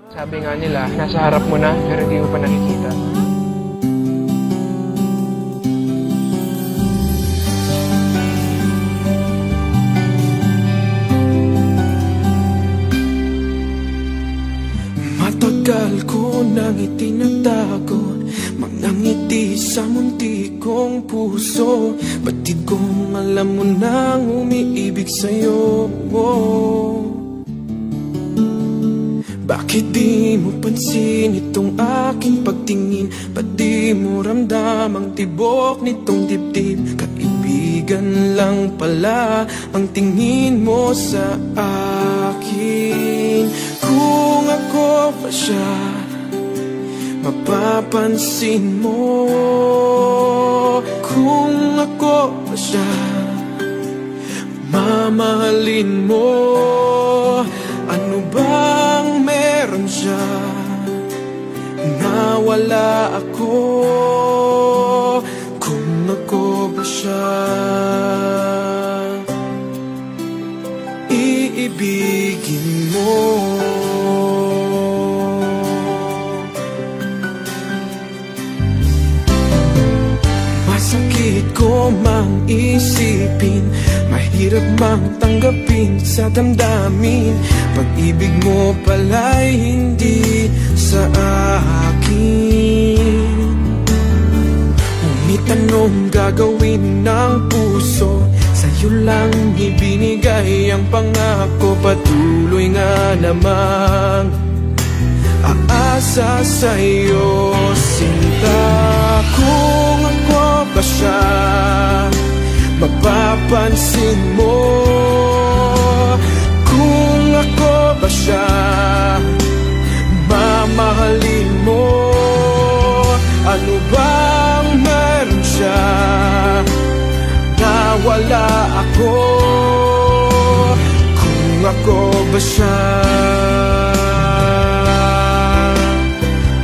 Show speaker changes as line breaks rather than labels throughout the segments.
Sabi nga nila, nasa harap mo na, pero di mo pa nakikita.
Matagal ko nang itinatago mga ngiti sa munti kong puso. Batid kong alam mo nang umiibig sa'yo. Bakit di mo pansin itong aking pagtingin? Ba't di mo ramdam ang tibok nitong dibdib? Kaibigan lang pala ang tingin mo sa akin. Kung ako pa siya, mapapansin mo. Kung ako pa siya, mamahalin mo. Ano bang meron siya na wala ako? Kung ako ba siya, iibigin mo. Masakit ko mang isipin, mahirap mang tanggapin sa damdamin. Pag-ibig mo pala'y hindi sa akin. Ngunit anong gagawin ng puso? Sa'yo lang ibinigay ang pangako. Patuloy nga namang aasa sa'yo, sinta. Kung ako ba siya, mapapansin mo. Kung ako ba siya, mamahalin mo. Ano bang meron siya na wala ako? Kung ako ba siya,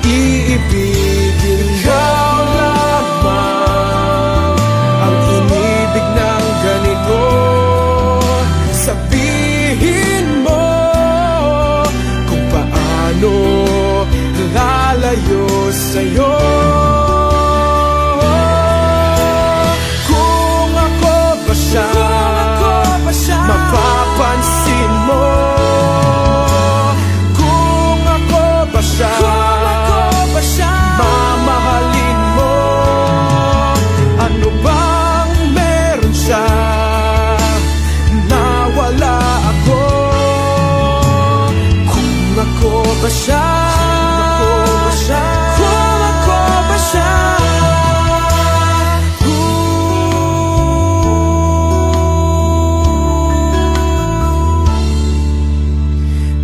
iibigin ikaw lamang ang inibig ng ganito. Sabihin mo kung paano lalayo sa'yo. Kung ako ba siya, mapapansin mo. Kung ako ba siya, mamahalin mo. Ano bang meron siya na wala ako? Kung ako ba siya, kung ako ba siya,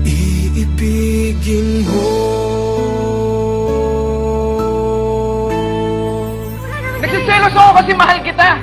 iibigin mo.
Nagsiselos ako kasi mahal kita.